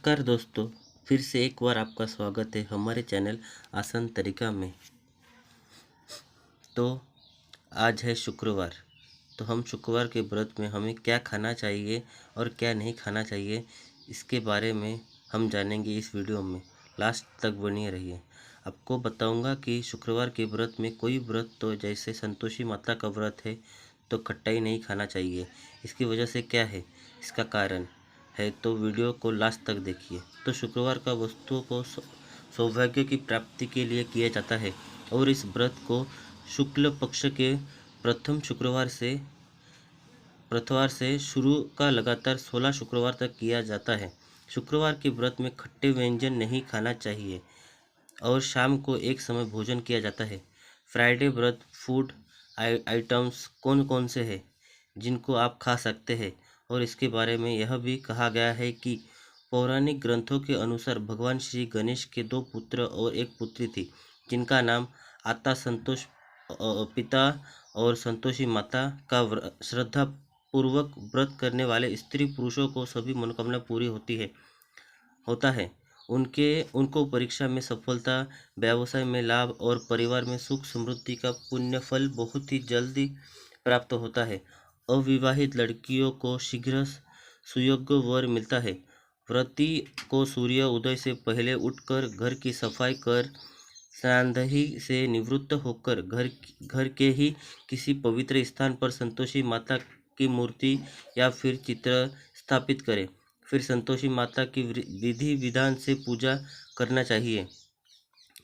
नमस्कार दोस्तों, फिर से एक बार आपका स्वागत है हमारे चैनल आसान तरीका में। तो आज है शुक्रवार। तो हम शुक्रवार के व्रत में हमें क्या खाना चाहिए और क्या नहीं खाना चाहिए, इसके बारे में हम जानेंगे इस वीडियो में। लास्ट तक बने रहिए। आपको बताऊंगा कि शुक्रवार के व्रत में कोई व्रत, तो जैसे संतोषी माता का व्रत है तो खट्टाई नहीं खाना चाहिए। इसकी वजह से क्या है, इसका कारण है, तो वीडियो को लास्ट तक देखिए। तो शुक्रवार का वस्तुओं को सौभाग्य की प्राप्ति के लिए किया जाता है और इस व्रत को शुक्ल पक्ष के प्रथम शुक्रवार से शुरू का लगातार 16 शुक्रवार तक किया जाता है। शुक्रवार के व्रत में खट्टे व्यंजन नहीं खाना चाहिए और शाम को एक समय भोजन किया जाता है। फ्राइडे व्रत फूड आइटम्स कौन कौन से हैं जिनको आप खा सकते हैं, और इसके बारे में यह भी कहा गया है कि पौराणिक ग्रंथों के अनुसार भगवान श्री गणेश के 2 पुत्र और एक पुत्री थी, जिनका नाम आता संतोष पिता और संतोषी माता का श्रद्धा पूर्वक व्रत करने वाले स्त्री पुरुषों को सभी मनोकामना पूरी होता है। उनको परीक्षा में सफलता, व्यवसाय में लाभ और परिवार में सुख समृद्धि का पुण्य फल बहुत ही जल्दी प्राप्त होता है। अविवाहित लड़कियों को शीघ्र सुयोग्य वर मिलता है। व्रती को सूर्य उदय से पहले उठकर घर की सफाई कर संध्या से निवृत्त होकर घर के ही किसी पवित्र स्थान पर संतोषी माता की मूर्ति या फिर चित्र स्थापित करें। फिर संतोषी माता की विधि विधान से पूजा करना चाहिए।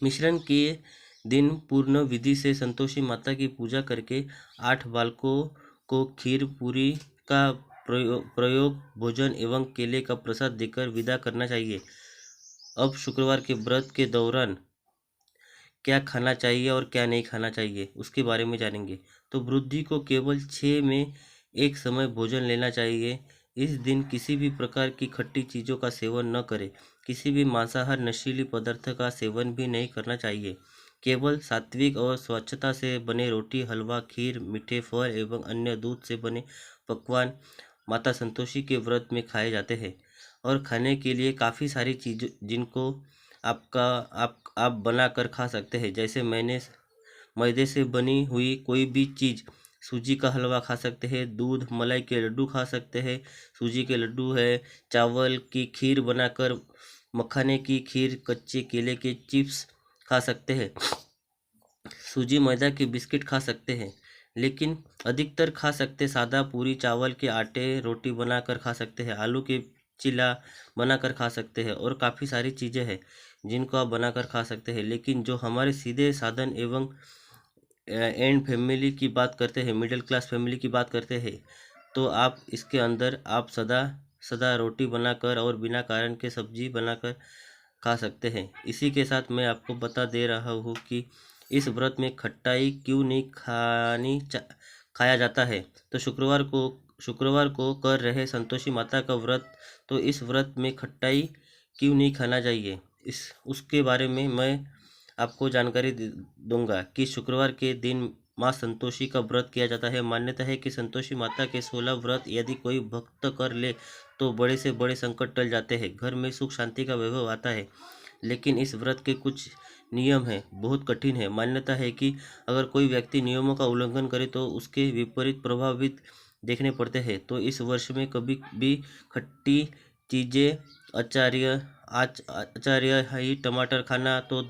मिश्रण के दिन पूर्ण विधि से संतोषी माता की पूजा करके 8 बालकों को खीर पूरी का प्रयोग भोजन एवं केले का प्रसाद देकर विदा करना चाहिए। अब शुक्रवार के व्रत के दौरान क्या खाना चाहिए और क्या नहीं खाना चाहिए, उसके बारे में जानेंगे। तो वृद्धि को केवल 6 में एक समय भोजन लेना चाहिए। इस दिन किसी भी प्रकार की खट्टी चीज़ों का सेवन न करें। किसी भी मांसाहार नशीली पदार्थ का सेवन भी नहीं करना चाहिए। केवल सात्विक और स्वच्छता से बने रोटी, हलवा, खीर, मीठे फल एवं अन्य दूध से बने पकवान माता संतोषी के व्रत में खाए जाते हैं। और खाने के लिए काफ़ी सारी चीज़ जिनको आप बना कर खा सकते हैं। जैसे मैदे से बनी हुई कोई भी चीज़, सूजी का हलवा खा सकते हैं, दूध मलाई के लड्डू खा सकते हैं, सूजी के लड्डू है, चावल की खीर बनाकर, मखाने की खीर, कच्चे केले के चिप्स खा सकते हैं, सूजी मैदा के बिस्किट खा सकते हैं। लेकिन अधिकतर खा सकते सादा पूरी, चावल के आटे रोटी बनाकर खा सकते हैं, आलू के चिला बनाकर खा सकते हैं और काफ़ी सारी चीज़ें हैं जिनको आप बनाकर खा सकते हैं। लेकिन जो हमारे सीधे साधन एवं एंड फैमिली की बात करते हैं, मिडिल क्लास फैमिली की बात करते हैं, तो आप इसके अंदर आप सदा रोटी बनाकर और बिना कारण के सब्जी बनाकर खा सकते हैं। इसी के साथ मैं आपको बता दे रहा हूँ कि इस व्रत में खट्टाई क्यों नहीं खाया जाता है। तो शुक्रवार को कर रहे संतोषी माता का व्रत, तो इस व्रत में खट्टाई क्यों नहीं खाना चाहिए, उसके बारे में मैं आपको जानकारी दूंगा कि शुक्रवार के दिन माँ संतोषी का व्रत किया जाता है। मान्यता है कि संतोषी माता के 16 व्रत यदि कोई भक्त कर ले तो बड़े से बड़े संकट टल जाते हैं, घर में सुख शांति का वैभव आता है। लेकिन इस व्रत के कुछ नियम हैं, बहुत कठिन है। मान्यता है कि अगर कोई व्यक्ति नियमों का उल्लंघन करे तो उसके विपरीत प्रभावित देखने पड़ते हैं। तो इस वर्ष में कभी भी खट्टी चीज़ें, आचार्य ही टमाटर खाना, तो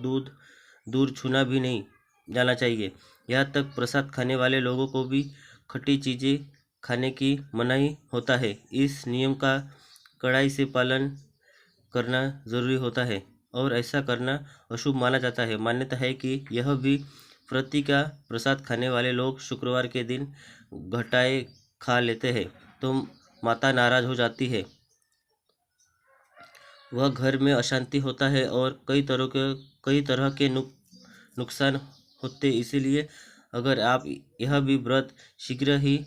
दूर छूना भी नहीं जाना चाहिए। यहाँ तक प्रसाद खाने वाले लोगों को भी खट्टी चीज़ें खाने की मनाही होता है। इस नियम का कड़ाई से पालन करना जरूरी होता है और ऐसा करना अशुभ माना जाता है। मान्यता है कि यह भी व्रती का प्रसाद खाने वाले लोग शुक्रवार के दिन घटाए खा लेते हैं तो माता नाराज हो जाती है, वह घर में अशांति होता है और कई तरह के नुकसान होते। इसीलिए अगर आप यह भी व्रत शीघ्र ही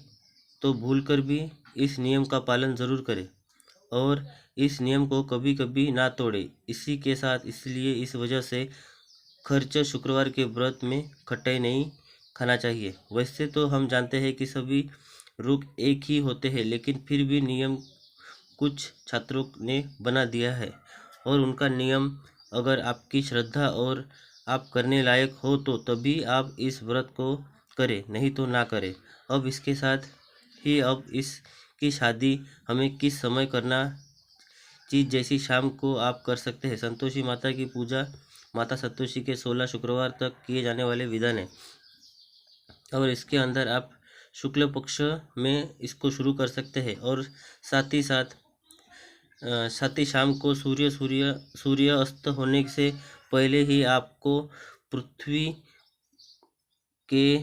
तो भूलकर भी इस नियम का पालन जरूर करें और इस नियम को कभी कभी ना तोड़ें। इसी के साथ इसलिए इस वजह से खर्च शुक्रवार के व्रत में खट्टाई नहीं खाना चाहिए। वैसे तो हम जानते हैं कि सभी रुख एक ही होते हैं, लेकिन फिर भी नियम कुछ छात्रों ने बना दिया है और उनका नियम, अगर आपकी श्रद्धा और आप करने लायक हो तो तभी आप इस व्रत को करें, नहीं तो ना करें। अब इसके साथ ही अब इसकी शादी हमें किस समय करना चीज़ जैसी शाम को आप कर सकते हैं। संतोषी माता की पूजा माता संतोषी के 16 शुक्रवार तक किए जाने वाले विधान है और इसके अंदर आप शुक्ल पक्ष में इसको शुरू कर सकते हैं और साथ ही शाम को सूर्य अस्त होने से पहले ही आपको पृथ्वी के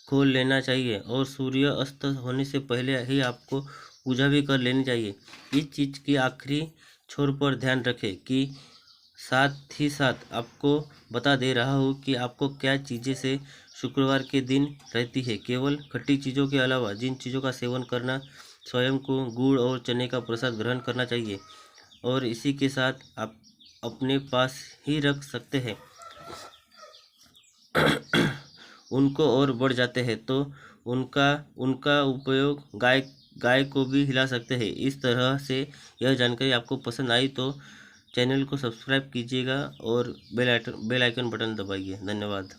खोल लेना चाहिए और सूर्य अस्त होने से पहले ही आपको पूजा भी कर लेनी चाहिए। इस चीज़ की आखिरी छोर पर ध्यान रखें कि साथ ही साथ आपको बता दे रहा हूँ कि आपको क्या चीज़ें से शुक्रवार के दिन रहती है। केवल खट्टी चीज़ों के अलावा जिन चीज़ों का सेवन करना, स्वयं को गुड़ और चने का प्रसाद ग्रहण करना चाहिए और इसी के साथ आप अपने पास ही रख सकते हैं। उनको और बढ़ जाते हैं तो उनका उनका उपयोग गाय को भी हिला सकते हैं। इस तरह से यह जानकारी आपको पसंद आई तो चैनल को सब्सक्राइब कीजिएगा और बेल आइकन बटन दबाइए। धन्यवाद।